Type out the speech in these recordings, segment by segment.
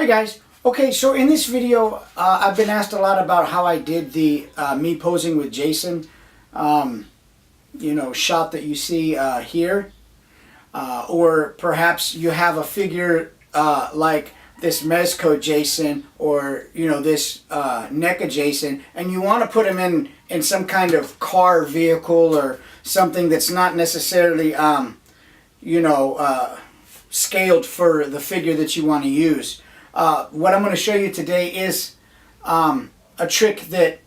Hey guys, okay, so in this video I've been asked a lot about how I did the me posing with Jason shot that you see here, or perhaps you have a figure like this Mezco Jason, or this NECA Jason, and you want to put him in some kind of car vehicle or something that's not necessarily scaled for the figure that you want to use. What I'm going to show you today is a trick that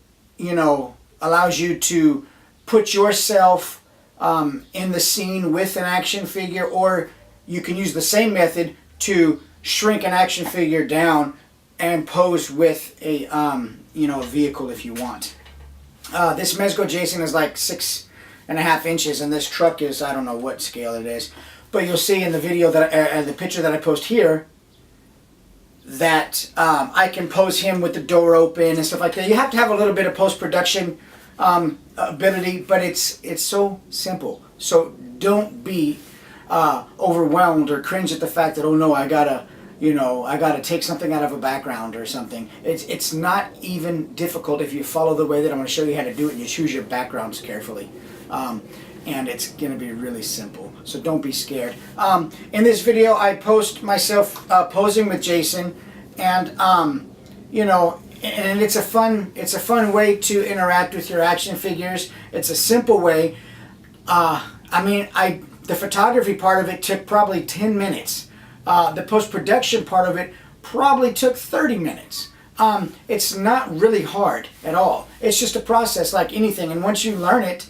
allows you to put yourself in the scene with an action figure, or you can use the same method to shrink an action figure down and pose with a vehicle if you want. This Mezco Jason is like 6.5 inches, and this truck is, I don't know what scale it is, but you'll see in the video that the picture that I post here that I can pose him with the door open and stuff like that. You have to have a little bit of post-production ability, but it's so simple. So don't be overwhelmed or cringe at the fact that, oh no, I gotta take something out of a background or something. It's not even difficult if you follow the way that I'm going to show you how to do it and you choose your backgrounds carefully. And it's going to be really simple. So don't be scared. In this video, I post myself posing with Jason, and and it's a fun way to interact with your action figures. It's a simple way. The photography part of it took probably 10 minutes. The post-production part of it probably took 30 minutes. It's not really hard at all. It's just a process like anything, and once you learn it,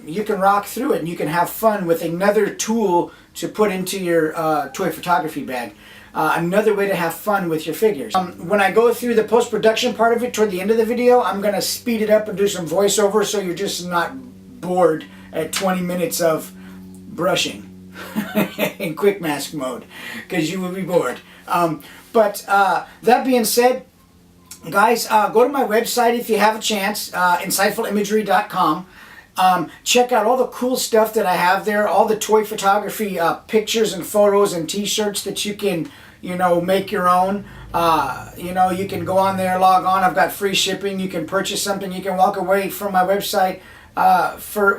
you can rock through it, and you can have fun with another tool to put into your toy photography bag. Another way to have fun with your figures. When I go through the post-production part of it toward the end of the video, I'm going to speed it up and do some voiceover so you're just not bored at 20 minutes of brushing in quick mask mode, because you will be bored. But that being said, guys, go to my website if you have a chance, insightfulimagery.com. Check out all the cool stuff that I have there, all the toy photography pictures and photos and t-shirts that you can, make your own. You can go on there, log on. I've got free shipping. You can purchase something. You can walk away from my website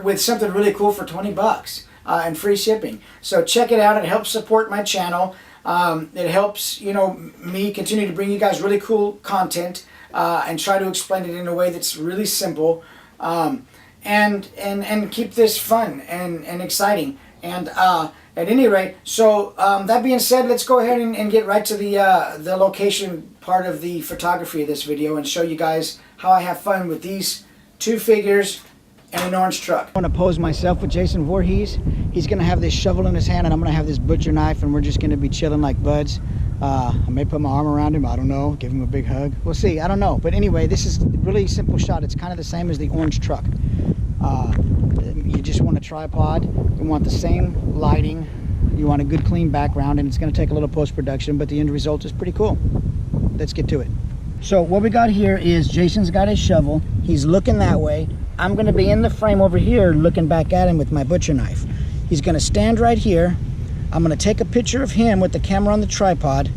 with something really cool for $20 and free shipping. So check it out. It helps support my channel. It helps, me continue to bring you guys really cool content and try to explain it in a way that's really simple. And keep this fun and exciting. And at any rate, so that being said, let's go ahead and get right to the location part of the photography of this video and show you guys how I have fun with these two figures and an orange truck. I want to pose myself with Jason Voorhees. He's going to have this shovel in his hand, and I'm going to have this butcher knife, and we're just going to be chilling like buds. I may put my arm around him, I don't know, give him a big hug. We'll see, I don't know. But anyway, this is a really simple shot. It's kind of the same as the orange truck. You just want a tripod, you want the same lighting, you want a good clean background, and it's going to take a little post-production, but the end result is pretty cool. Let's get to it. So what we got here is Jason's got his shovel. He's looking that way. I'm going to be in the frame over here looking back at him with my butcher knife. He's going to stand right here. I'm going to take a picture of him with the camera on the tripod,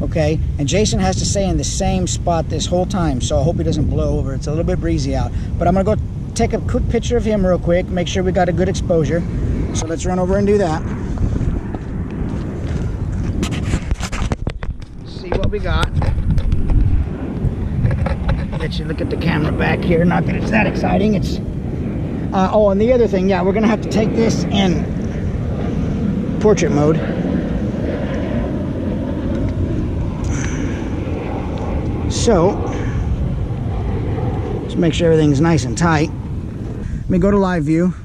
okay? And Jason has to stay in the same spot this whole time, so I hope he doesn't blow over. It's a little bit breezy out. But I'm going to go take a quick picture of him real quick, make sure we got a good exposure. So let's run over and do that. See what we got. Let you look at the camera back here. Not that it's that exciting. It's oh, and the other thing, yeah, we're gonna have to take this in portrait mode. So let's make sure everything's nice and tight. Let me go to live view.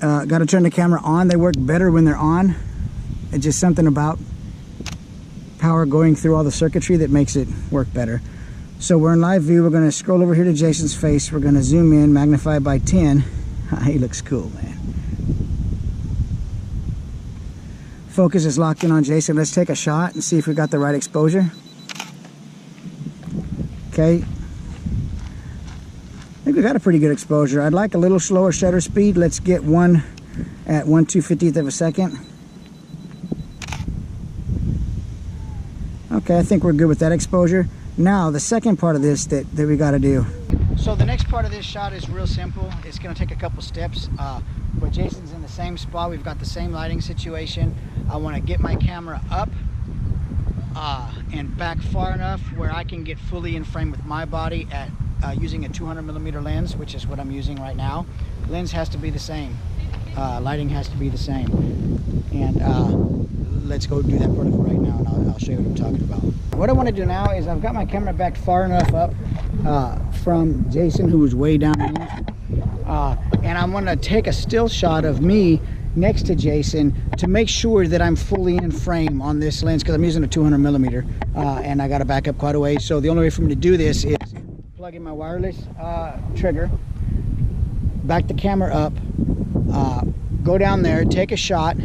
Got to turn the camera on. They work better when they're on. It's just something about power going through all the circuitry that makes it work better. So we're in live view. We're going to scroll over here to Jason's face. We're going to zoom in, magnify by 10. He looks cool, man. Focus is locked in on Jason. Let's take a shot and see if we got the right exposure. Okay. I think we got a pretty good exposure. I'd like a little slower shutter speed. Let's get one at 1/250th of a second. Okay, I think we're good with that exposure. Now, the second part of this that we got to do. So the next part of this shot is real simple. It's going to take a couple steps, but Jason's in the same spot. We've got the same lighting situation. I want to get my camera up and back far enough where I can get fully in frame with my body at using a 200mm lens, which is what I'm using right now. Lens has to be the same. Lighting has to be the same. And let's go do that part of it right now, and I'll show you what I'm talking about. What I want to do now is I've got my camera backed far enough up from Jason, who was way down here. And I'm going to take a still shot of me next to Jason to make sure that I'm fully in frame on this lens, because I'm using a 200mm and I got to back up quite a way. So the only way for me to do this is plug in my wireless trigger, back the camera up, go down there, take a shot,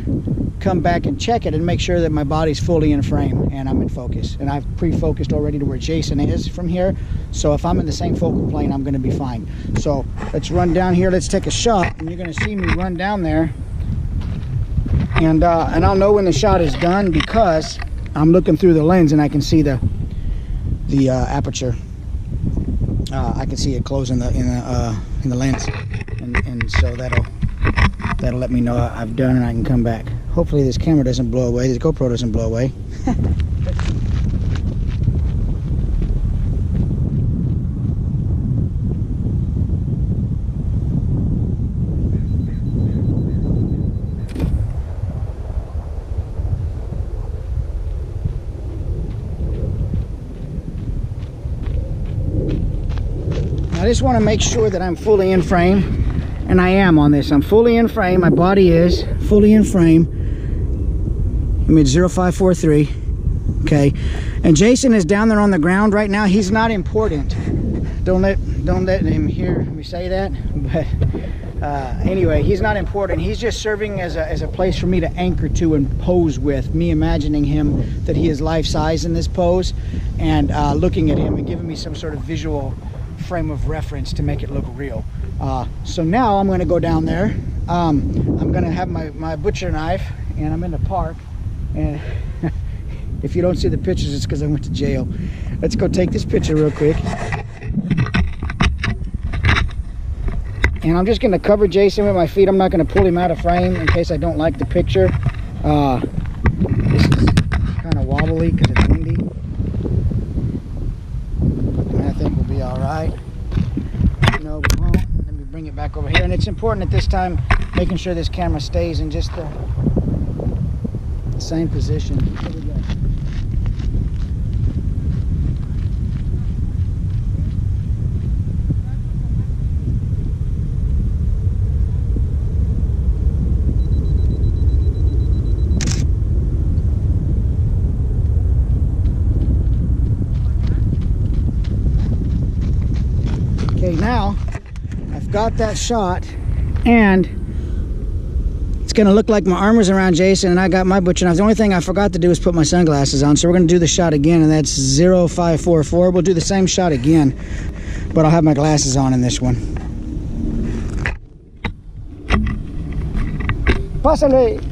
come back and check it and make sure that my body's fully in frame and I'm in focus. And I've pre-focused already to where Jason is from here, so if I'm in the same focal plane, I'm going to be fine. So let's run down here, let's take a shot, and you're going to see me run down there, and I'll know when the shot is done because I'm looking through the lens and I can see the aperture. I can see it close in the lens, and so that'll let me know I've done and I can come back. Hopefully this camera doesn't blow away, this GoPro doesn't blow away. I just want to make sure that I'm fully in frame, and I am on this. I'm fully in frame. My body is fully in frame. Image 0543. Okay, and Jason is down there on the ground right now. He's not important. Don't let him hear me say that. But anyway, he's not important. He's just serving as a place for me to anchor to and pose with. Me imagining him that he is life size in this pose, and looking at him and giving me some sort of visual frame of reference to make it look real. So now I'm going to go down there. I'm going to have my butcher knife, and I'm in the park, and if you don't see the pictures, it's because I went to jail. Let's go take this picture real quick. And I'm just going to cover Jason with my feet. I'm not going to pull him out of frame in case I don't like the picture. This is kind of wobbly because it's windy. I think we'll be all right. No, we won't. Let me bring it back over here. And it's important at this time making sure this camera stays in just the same position. Here we go. Okay, now I've got that shot, and it's gonna look like my arm was around Jason and I got my butcher knife. The only thing I forgot to do is put my sunglasses on, so we're gonna do the shot again, and that's 0544. We'll do the same shot again, but I'll have my glasses on in this one. Pásale.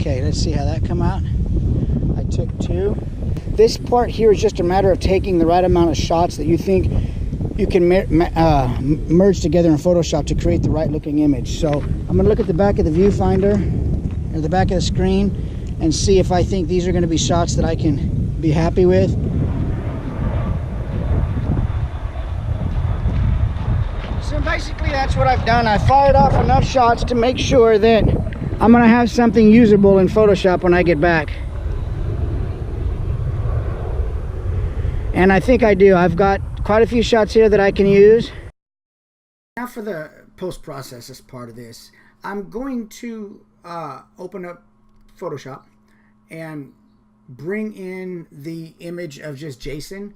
Okay, let's see how that come out. I took 2. This part here is just a matter of taking the right amount of shots that you think you can merge together in Photoshop to create the right looking image. So I'm going to look at the back of the viewfinder, or the back of the screen, and see if I think these are going to be shots that I can be happy with. So So basically that's what I've done. I fired off enough shots to make sure that I'm gonna have something usable in Photoshop when I get back. And I think I do. I've got quite a few shots here that I can use. Now for the post-process as part of this, I'm going to open up Photoshop and bring in the image of just Jason.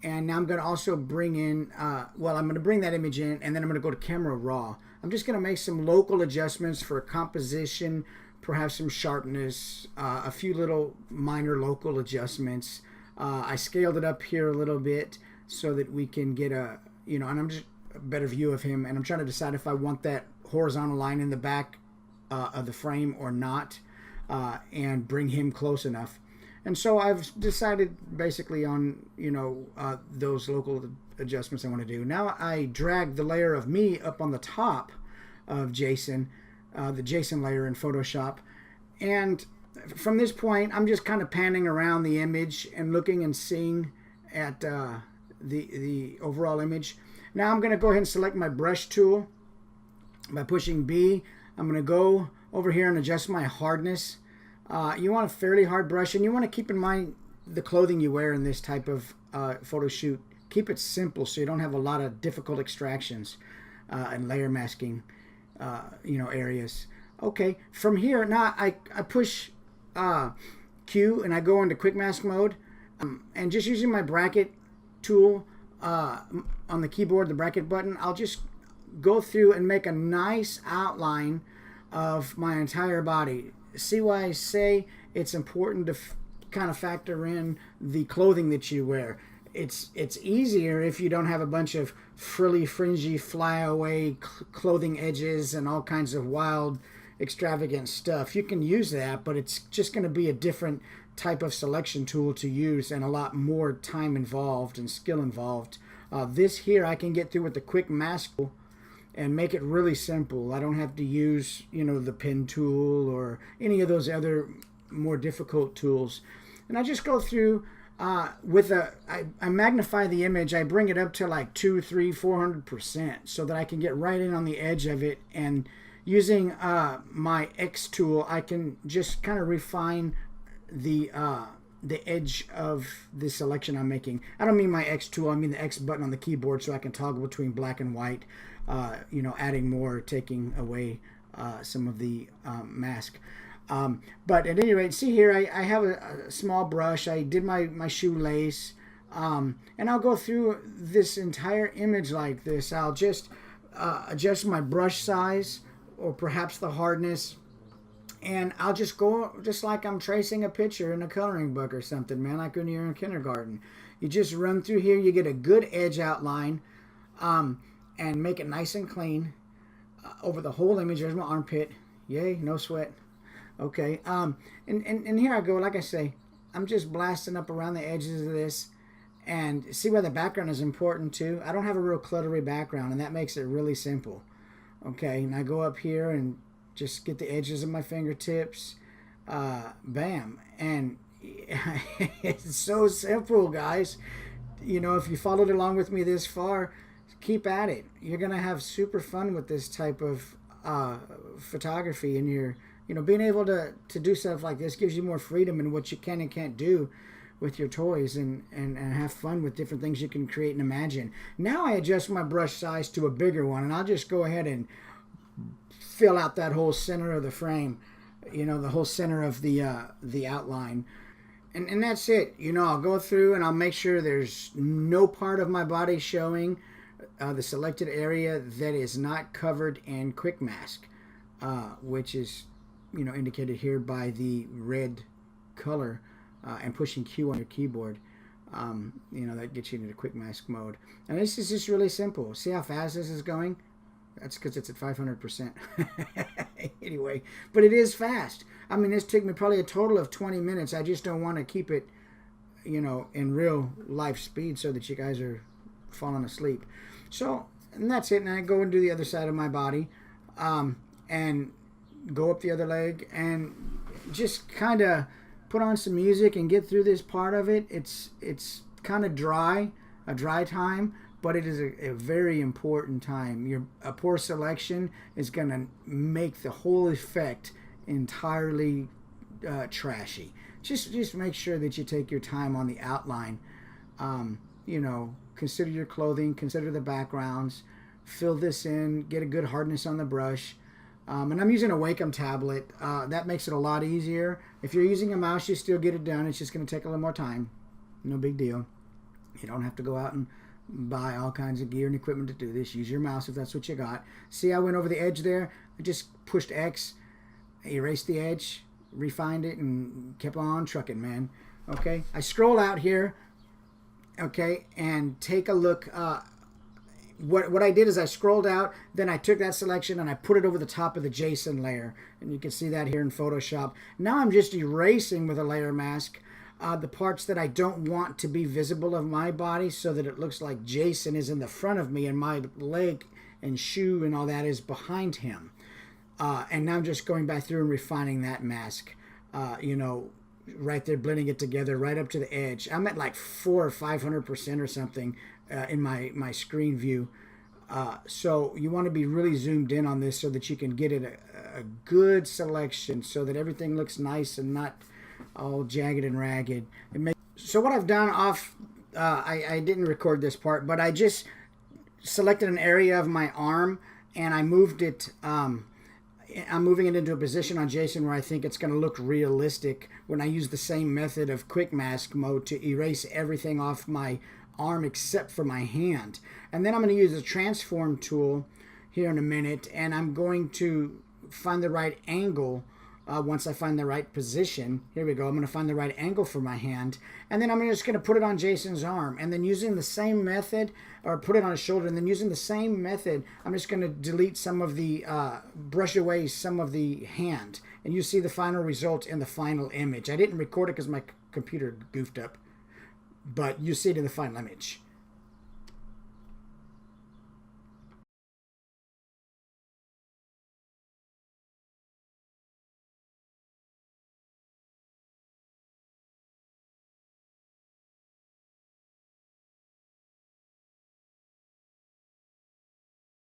And now I'm going to also bring in, well, I'm going to bring that image in, and then I'm going to go to camera raw. I'm just going to make some local adjustments for composition, perhaps some sharpness, a few little minor local adjustments. I scaled it up here a little bit so that we can get a, and I'm just a better view of him. And I'm trying to decide if I want that horizontal line in the back of the frame or not, and bring him close enough. And so I've decided basically on, those local adjustments I want to do. Now I drag the layer of me up on the top of Jason, the Jason layer in Photoshop. And from this point, I'm just kind of panning around the image and looking and seeing at the overall image. Now I'm going to go ahead and select my brush tool by pushing B. I'm going to go over here and adjust my hardness. You want a fairly hard brush, and you want to keep in mind the clothing you wear in this type of photo shoot. Keep it simple so you don't have a lot of difficult extractions and layer masking areas. Okay, from here now I push Q and I go into quick mask mode, and just using my bracket tool on the keyboard, the bracket button, I'll just go through and make a nice outline of my entire body. See why I say it's important to kind of factor in the clothing that you wear. It's easier if you don't have a bunch of frilly, fringy, flyaway clothing edges and all kinds of wild, extravagant stuff. You can use that, but it's just going to be a different type of selection tool to use and a lot more time involved and skill involved. This here I can get through with the quick mask tool and make it really simple. I don't have to use, the pen tool or any of those other more difficult tools. And I just go through I magnify the image. I bring it up to like 200, 300, 400% so that I can get right in on the edge of it. And using my X tool, I can just kind of refine the edge of the selection I'm making. I don't mean my X tool, I mean the X button on the keyboard, so I can toggle between black and white, adding more, taking away some of the mask. But at any rate, see here, I have a small brush. I did my shoelace, and I'll go through this entire image like this. I'll just adjust my brush size or perhaps the hardness, and I'll just go just like I'm tracing a picture in a coloring book or something, man, like when you're in kindergarten. You just run through here, you get a good edge outline, and make it nice and clean over the whole image. There's my armpit. Yay, no sweat. Okay, and here I go. Like I say, I'm just blasting up around the edges of this, and see why the background is important too. I don't have a real cluttery background, and that makes it really simple. Okay, and I go up here and just get the edges of my fingertips, bam, and it's so simple, guys. If you followed along with me this far, keep at it. You're gonna have super fun with this type of photography, and you're being able to do stuff like this gives you more freedom in what you can and can't do with your toys, and have fun with different things you can create and imagine. Now I adjust my brush size to a bigger one, and I'll just go ahead and fill out that whole center of the frame, the whole center of the outline. And that's it. I'll go through and I'll make sure there's no part of my body showing the selected area that is not covered in quick mask, which is indicated here by the red color, and pushing Q on your keyboard. That gets you into quick mask mode. And this is just really simple. See how fast this is going? That's because it's at 500%. Anyway, but it is fast. I mean, this took me probably a total of 20 minutes. I just don't want to keep it, in real life speed so that you guys are falling asleep. So, and that's it. And I go and do the other side of my body, and go up the other leg, and just kind of put on some music and get through this part of it. It's kind of dry, a dry time, but it is a very important time. A poor selection is going to make the whole effect entirely trashy. Just make sure that you take your time on the outline. You know, consider your clothing, consider the backgrounds, fill this in, get a good hardness on the brush. And I'm using a Wacom tablet. That makes it a lot easier. If you're using a mouse, you still get it done. It's just going to take a little more time. No big deal. You don't have to go out and buy all kinds of gear and equipment to do this. Use your mouse if that's what you got. See, I went over the edge there. I just pushed X, erased the edge, refined it, and kept on trucking, man. Okay, I scroll out here, okay, and take a look. What I did is I scrolled out, then I took that selection and I put it over the top of the Jason layer. And you can see that here in Photoshop. Now I'm just erasing with a layer mask the parts that I don't want to be visible of my body, so that it looks like Jason is in the front of me and my leg and shoe and all that is behind him. And now I'm just going back through and refining that mask, you know, right there, blending it together right up to the edge. I'm at like 400 or 500% or something in my screen view. So you want to be really zoomed in on this so that you can get it a good selection, so that everything looks nice and not all jagged and ragged. So what I've done I didn't record this part, but I just selected an area of my arm and I moved it. I'm moving it into a position on Jason where I think it's going to look realistic when I use the same method of quick mask mode to erase everything off my arm except for my hand. And then I'm going to use the transform tool here in a minute, and I'm going to find the right angle. Once I find the right position, here we go, I'm going to find the right angle for my hand, and then I'm just going to put it on Jason's arm, and then using the same method, or put it on his shoulder, and then using the same method, I'm just going to delete some of the, brush away some of the hand, and you see the final result in the final image. I didn't record it because my computer goofed up, but you see it in the final image.